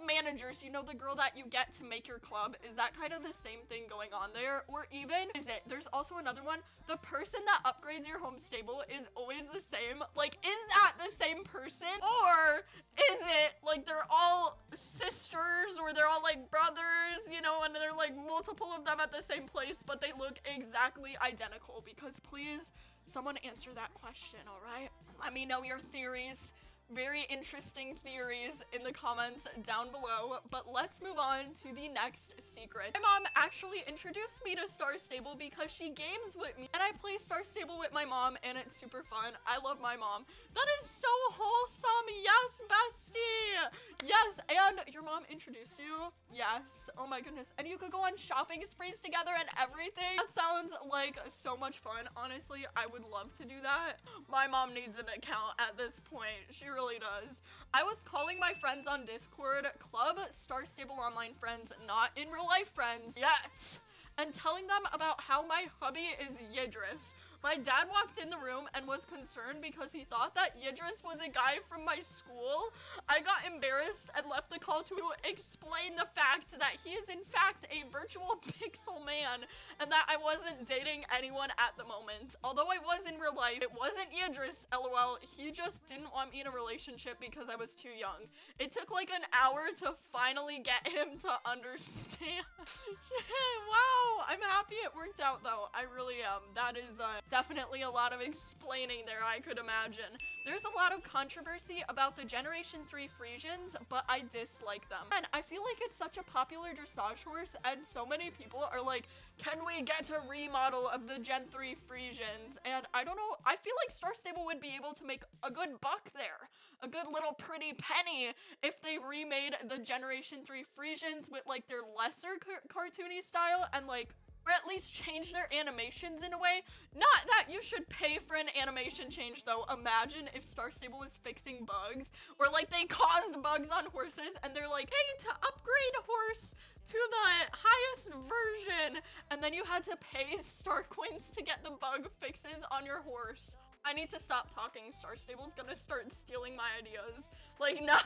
managers, you know, the girl that you get to make your club, is that kind of the same thing going on there? Or even, is it, there's also another one, the person that upgrades your home stable is always the same. Like, is that the same person? Or is it like they're all sisters, or they're all like brothers, you know, and they're like multiple of them at the same place, but they look exactly identical? Because please, someone answer that question, all right? Let me know your theories. Very interesting theories in the comments down below, but let's move on to the next secret. My mom actually introduced me to Star Stable because she games with me, and I play Star Stable with my mom, and it's super fun. I love my mom. That is so wholesome. Yes, bestie. Yes, and your mom introduced you? Yes. Oh my goodness. And you could go on shopping sprees together and everything. That sounds like so much fun. Honestly, I would love to do that. My mom needs an account at this point. She really does. I was calling my friends on Discord, Club Star Stable Online friends, not in real life friends yet, and telling them about how my hubby is Yidris. My dad walked in the room and was concerned because he thought that Yidris was a guy from my school. I got embarrassed and left the call to explain the fact that he is in fact a virtual pixel man and that I wasn't dating anyone at the moment. Although I was in real life, it wasn't Yidris, lol. He just didn't want me in a relationship because I was too young. It took like an hour to finally get him to understand. Wow, I'm happy it worked out though. I really am. That is definitely a lot of explaining there, I could imagine. There's a lot of controversy about the Generation 3 Frisians, but I dislike them. And I feel like it's such a popular dressage horse, and so many people are like, can we get a remodel of the Gen 3 Frisians? And I don't know, I feel like Star Stable would be able to make a good buck there. A good little pretty penny if they remade the Generation 3 Frisians with like their lesser cartoony style and like, or at least change their animations in a way. Not that you should pay for an animation change though. Imagine if Star Stable was fixing bugs, or like they caused bugs on horses and they're like, hey, to upgrade horse to the highest version, and then you had to pay star coins to get the bug fixes on your horse. I need to stop talking. Star Stable's gonna start stealing my ideas. Like, nah,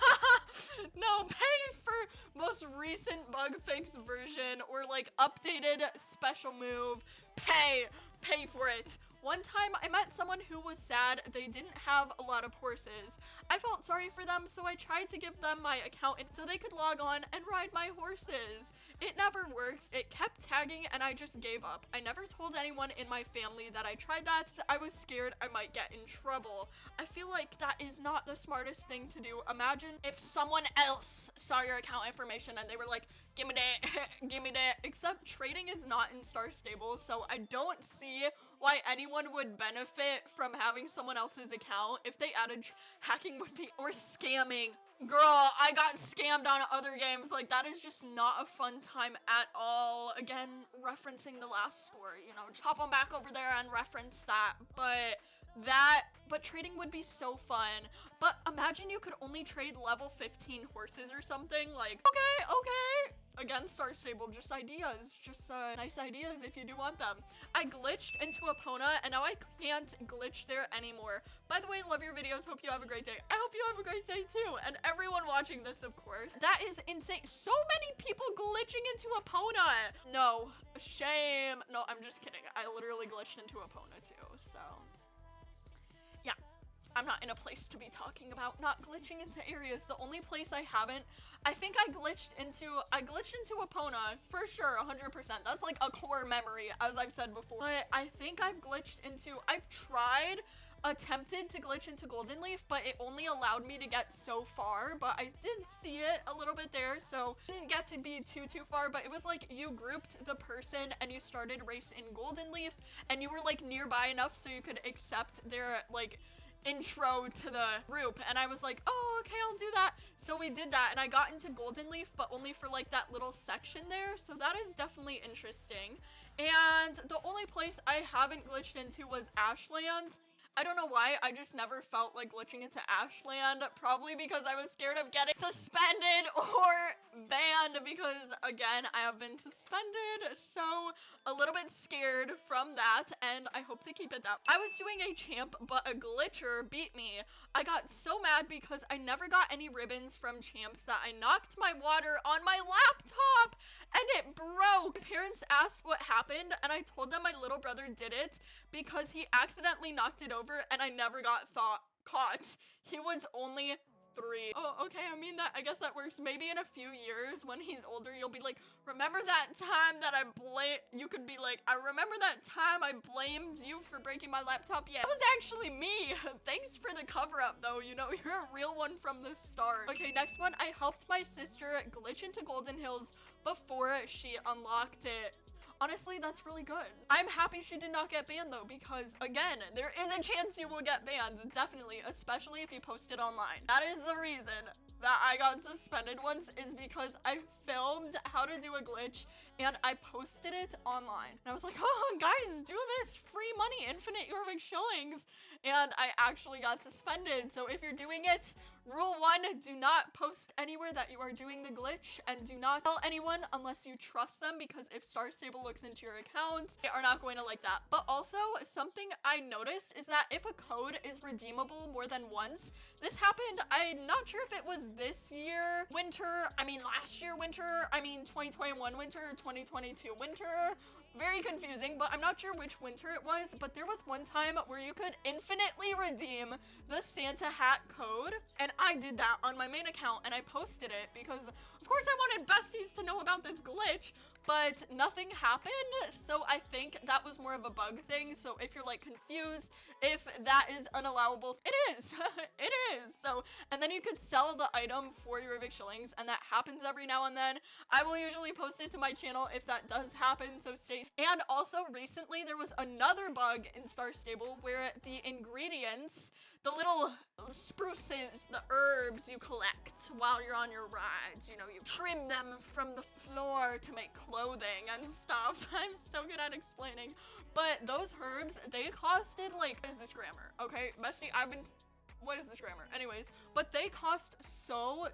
no, pay for most recent bug fix version or like updated special move. Pay for it. One time I met someone who was sad they didn't have a lot of horses. I felt sorry for them, so I tried to give them my account so they could log on and ride my horses. It never works. It kept tagging and I just gave up. I never told anyone in my family that I tried that. I was scared I might get in trouble. I feel like that is not the smartest thing to do. Imagine if someone else saw your account information and they were like, give me that, give me that. Except trading is not in Star Stable, so I don't see why anyone would benefit from having someone else's account. If they added hacking would be, or scamming. Girl, I got scammed on other games. Like, that is just not a fun time at all. Again, referencing the last story, you know, hop on back over there and reference that. But trading would be so fun. But imagine you could only trade level 15 horses or something. Like, okay. Again, Star Stable, just ideas, just nice ideas if you do want them. I glitched into Epona and now I can't glitch there anymore. By the way, love your videos. Hope you have a great day. I hope you have a great day too. And everyone watching this, of course. That is insane. So many people glitching into Epona. No, shame. No, I'm just kidding. I literally glitched into Epona too, so. Yeah. I'm not in a place to be talking about not glitching into areas. The only place I haven't, I think I glitched into Epona, for sure, 100%. That's like a core memory, as I've said before. But I think I've attempted to glitch into Golden Leaf, but it only allowed me to get so far, but I did see it a little bit there, so didn't get to be too far. But it was like you grouped the person and you started race in Golden Leaf, and you were like nearby enough so you could accept their like intro to the group, and I was like, oh, okay, I'll do that. So we did that, and I got into Golden Leaf, but only for like that little section there, so that is definitely interesting. And the only place I haven't glitched into was Ashland. I don't know why, I just never felt like glitching into Ashland, probably because I was scared of getting suspended or banned, because again, I have been suspended, so a little bit scared from that, and I hope to keep it that way. I was doing a champ, but a glitcher beat me. I got so mad because I never got any ribbons from champs that I knocked my water on my laptop, and it broke. My parents asked what happened, and I told them my little brother did it because he accidentally knocked it over, and I never got caught. He was only 3. Oh, okay, I guess that works. Maybe in a few years when he's older, you'll be like, remember that time that you could be like, I remember that time I blamed you for breaking my laptop? Yeah, that was actually me. Thanks for the cover up though, you know, you're a real one from the start. Okay, next one, I helped my sister glitch into Golden Hills before she unlocked it. Honestly, that's really good. I'm happy she did not get banned though, because again, there is a chance you will get banned, definitely, especially if you post it online. That is the reason that I got suspended once, is because I filmed how to do a glitch and I posted it online. And I was like, oh, guys, do this, free money, infinite Jorvik shillings. And I actually got suspended. So if you're doing it, rule 1, do not post anywhere that you are doing the glitch, and do not tell anyone unless you trust them, because if Star Stable looks into your account, they are not going to like that. But also, something I noticed is that if a code is redeemable more than once, this happened, I'm not sure if it was this year winter, last year winter, 2021 winter, 2022 winter, very confusing, but I'm not sure which winter it was, but there was one time where you could infinitely redeem the Santa hat code, and I did that on my main account, and I posted it because, of course, I wanted besties to know about this glitch, but nothing happened, so I think that was more of a bug thing. So if you're like confused if that is unallowable, it is. It is. So, and then you could sell the item for your Jorvik shillings, and that happens every now and then. I will usually post it to my channel if that does happen, so stay. And also recently there was another bug in Star Stable where the ingredients, the little spruces, the herbs you collect while you're on your rides, you know, you trim them from the floor to make clothing and stuff. I'm so good at explaining. But those herbs, they costed like, what is this grammar? Okay, bestie, what is this grammar? Anyways, but they cost so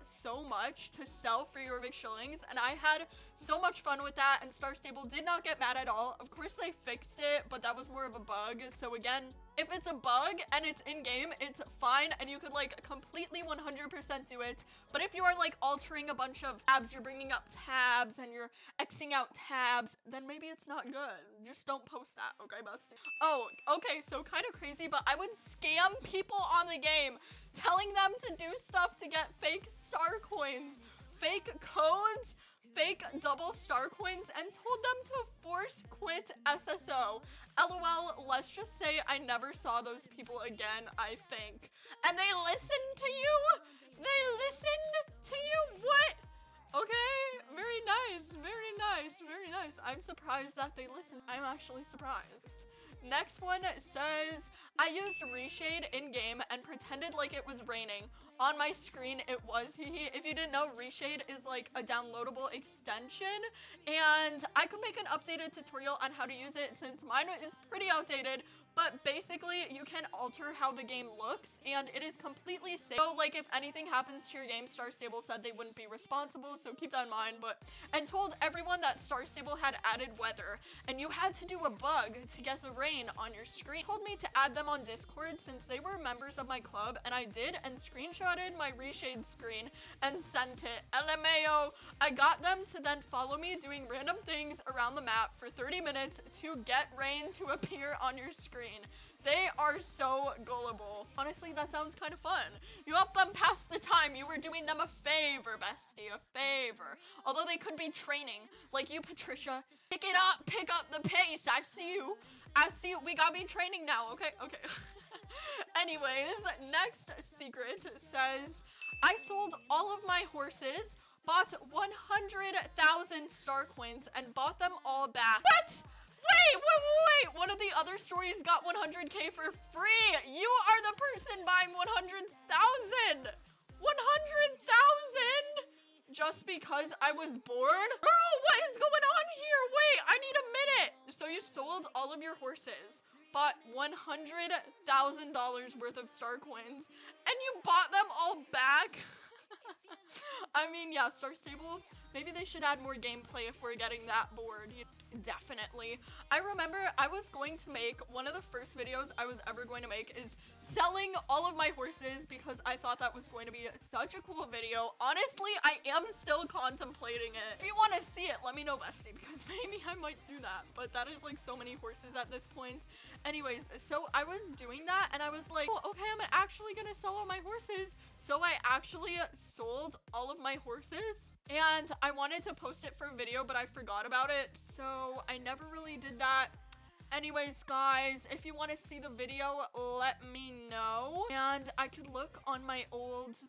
much to sell for your Jorvik shillings, and I had so much fun with that, and Star Stable did not get mad at all. Of course they fixed it, but that was more of a bug. So again, if it's a bug and it's in-game, it's fine, and you could like completely 100% do it. But if you are like altering a bunch of tabs, you're bringing up tabs and you're Xing out tabs, then maybe it's not good. Just don't post that, okay, bestie? Oh, okay, so kind of crazy, but I would scam people on the game, telling them to do stuff to get fake star coins, fake codes, fake double star coins, and told them to force quit SSO. LOL, let's just say I never saw those people again, I think. And they listened to you? They listened to you? What? Okay, very nice, very nice, very nice. I'm surprised that they listened. I'm actually surprised. Next one says, I used reshade in-game and pretended like it was raining. On my screen, it was. If you didn't know, reshade is like a downloadable extension, and I could make an updated tutorial on how to use it since mine is pretty outdated. But basically, you can alter how the game looks, and it is completely safe. So, like, if anything happens to your game, Star Stable said they wouldn't be responsible, so keep that in mind. And told everyone that Star Stable had added weather, and you had to do a bug to get the rain. train on your screen. Told me to add them on Discord since they were members of my club, and I did, and screenshotted my reshade screen and sent it. LMAO. I got them to then follow me doing random things around the map for 30 minutes to get rain to appear on your screen. They are so gullible. Honestly, that sounds kind of fun. You help them pass the time. You were doing them a favor, bestie, a favor. Although they could be training, like you, Patricia. Pick it up, pick up the pace. I see you. I see you. We gotta be training now, okay? Okay. Anyways, next secret says, I sold all of my horses, bought 100,000 star coins, and bought them all back. What? Wait, one of the other stories got 100k for free. You are the person buying 100,000. 100,000? Just because I was born? Girl, what is going on here? Wait, I need a minute. So you sold all of your horses, bought $100,000 worth of star coins, and you bought them all back? I mean, yeah, Star Stable, maybe they should add more gameplay if we're getting that bored. Definitely. I remember I was going to make, one of the first videos I was ever going to make is selling all of my horses because I thought that was going to be such a cool video. Honestly, I am still contemplating it. If you want to see it, let me know, bestie, because maybe I might do that. But that is like so many horses at this point. Anyways, so I was doing that and I was like, oh, okay, I'm actually gonna sell all my horses. So I actually sold all of my horses and I wanted to post it for a video, but I forgot about it. So I never really did that. Anyways, guys, if you want to see the video, let me know. And I could look on my old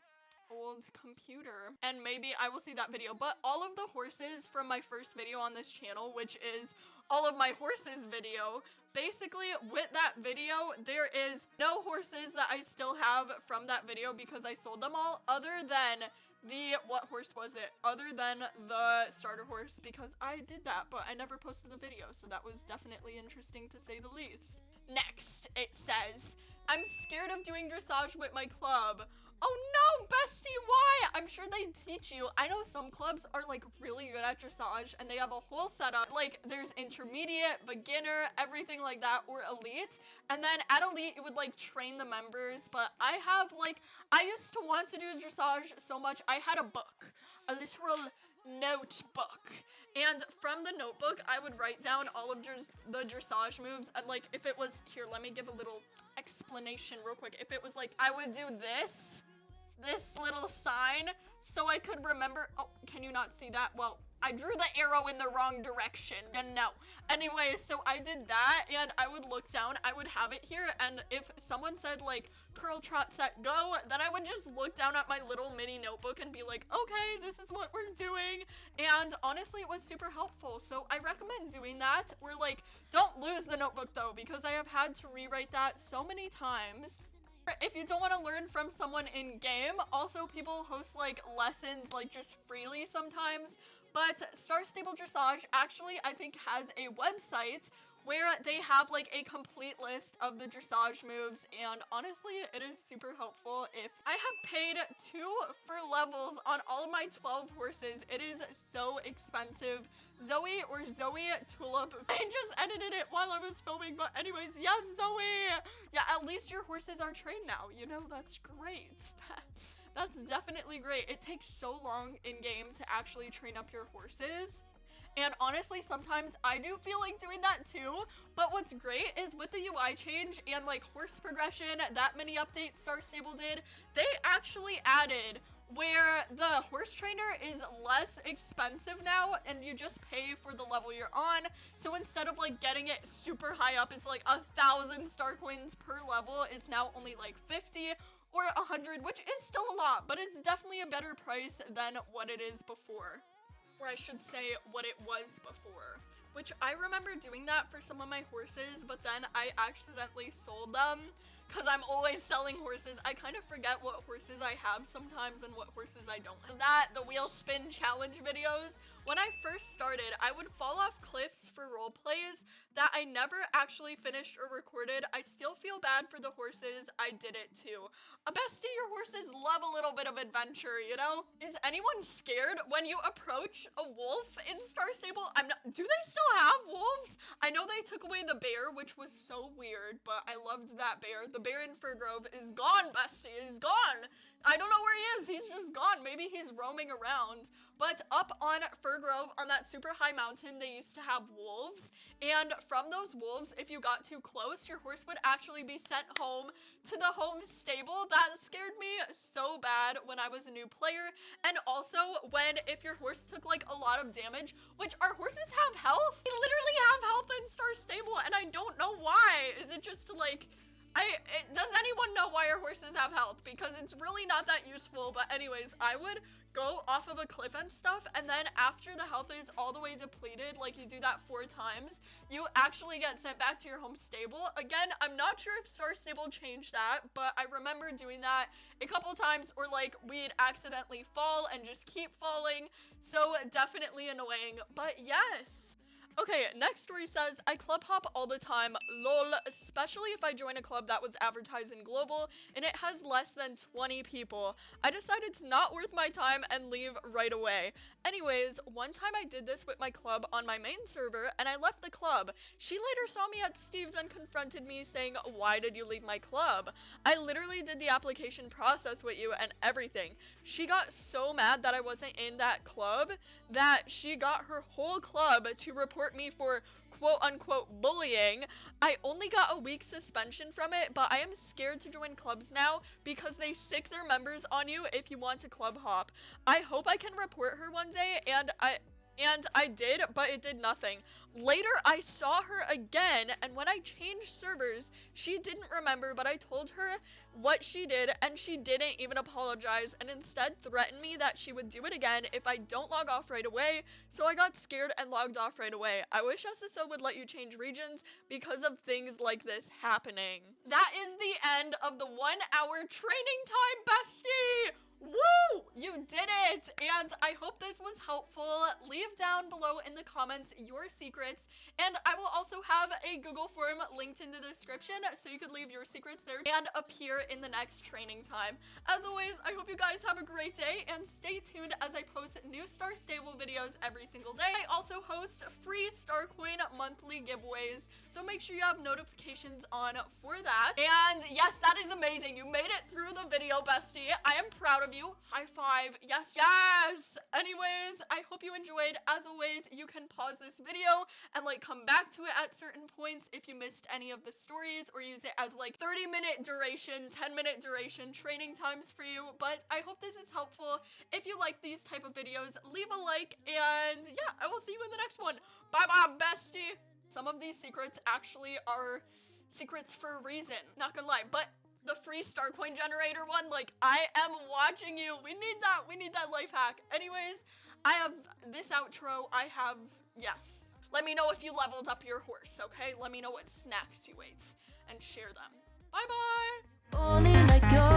computer and maybe I will see that video. But all of the horses from my first video on this channel, which is all of my horses video, basically with that video there is no horses that I still have from that video because I sold them all, other than the, what horse was it? Other than the starter horse, because I did that, but I never posted the video, so that was definitely interesting to say the least. Next, it says, I'm scared of doing dressage with my club. Oh no, bestie, why? I'm sure they teach you. I know some clubs are like really good at dressage and they have a whole setup. Like there's intermediate, beginner, everything like that, or elite. And then at elite, it would like train the members. But I have like, I used to want to do dressage so much. I had a book, a literal notebook. And from the notebook, I would write down all of the dressage moves. And like, if it was, here, let me give a little explanation real quick. If it was like, I would do this little sign so I could remember. Oh, can you not see that? Well, I drew the arrow in the wrong direction. No. Anyways, so I did that and I would look down, I would have it here, and if someone said like curl, trot, set, go, then I would just look down at my little mini notebook and be like, okay, this is what we're doing. And honestly, it was super helpful. So I recommend doing that. We're like, don't lose the notebook though, because I have had to rewrite that so many times. If you don't want to learn from someone in game, also people host like lessons like just freely sometimes. But Star Stable Dressage actually, I think, has a website where they have like a complete list of the dressage moves, and honestly, it is super helpful. If I have paid 2 for levels on all of my 12 horses, it is so expensive. Zoe or Zoe Tulip, I just edited it while I was filming, but anyways, yeah, Zoe! Yeah, at least your horses are trained now, you know, that's great. That's definitely great. It takes so long in game to actually train up your horses. And honestly, sometimes I do feel like doing that too. But what's great is with the UI change and like horse progression, that many updates Star Stable did, they actually added where the horse trainer is less expensive now and you just pay for the level you're on. So instead of like getting it super high up, it's like 1,000 star coins per level. It's now only like 50 or 100, which is still a lot, but it's definitely a better price than what it is before. Or I should say what it was before, which I remember doing that for some of my horses, but then I accidentally sold them because I'm always selling horses. I kind of forget what horses I have sometimes and what horses I don't have. The wheel spin challenge videos When I first started, I would fall off cliffs for role plays that I never actually finished or recorded. I still feel bad for the horses. I did it too. Bestie, your horses love a little bit of adventure, you know? Is anyone scared when you approach a wolf in Star Stable? Do they still have wolves? I know they took away the bear, which was so weird, but I loved that bear. The bear in Fir Grove is gone, bestie. He's gone. I don't know where he is. He's just gone. Maybe he's roaming around. But up on Fir Grove, on that super high mountain, they used to have wolves. And from those wolves, if you got too close, your horse would actually be sent home to the home stable. That scared me so bad when I was a new player. And also if your horse took like a lot of damage, which our horses have health. They literally have health in Star Stable, and I don't know why. Is it just to like... does anyone know why our horses have health? Because it's really not that useful. But anyways, I would go off of a cliff and stuff, and then after the health is all the way depleted, like you do that 4 times, you actually get sent back to your home stable. Again, I'm not sure if Star Stable changed that, but I remember doing that a couple times, or like we'd accidentally fall and just keep falling. So definitely annoying, but yes. Okay, next story says, I club hop all the time, lol, especially if I join a club that was advertised in global and it has less than 20 people. I decided it's not worth my time and leave right away. Anyways, one time I did this with my club on my main server and I left the club. She later saw me at Steve's and confronted me saying, why did you leave my club? I literally did the application process with you and everything. She got so mad that I wasn't in that club that she got her whole club to report me for quote-unquote bullying. I only got a week suspension from it, but I am scared to join clubs now because they sick their members on you if you want to club hop. I hope I can report her one day, and I did, but it did nothing. Later, I saw her again, and when I changed servers, she didn't remember, but I told her what she did, and she didn't even apologize, and instead threatened me that she would do it again if I don't log off right away, so I got scared and logged off right away. I wish SSO would let you change regions because of things like this happening. That is the end of the 1 hour training time, bestie! Woo! You did it! And I hope this was helpful. Leave down below in the comments your secrets, and I will also have a Google form linked in the description so you could leave your secrets there and appear in the next training time. As always, I hope you guys have a great day, and stay tuned as I post new Star Stable videos every single day. I also host free Star Coin monthly giveaways, so make sure you have notifications on for that. And yes, that is amazing. You made it through the video, bestie. I am proud of you. High five. Yes, yes. Anyways, I hope you enjoyed. As always, you can pause this video and like come back to it at certain points if you missed any of the stories, or use it as like 30-minute duration, 10-minute duration training times for you. But I hope this is helpful. If you like these type of videos, leave a like, and yeah, I will see you in the next one. Bye bye, bestie. Some of these secrets actually are secrets for a reason, not gonna lie, but the free star coin generator one, like, I am watching you. We need that life hack. Anyways, I have this outro. Yes. Let me know if you leveled up your horse, okay? Let me know what snacks you ate and share them. Bye bye.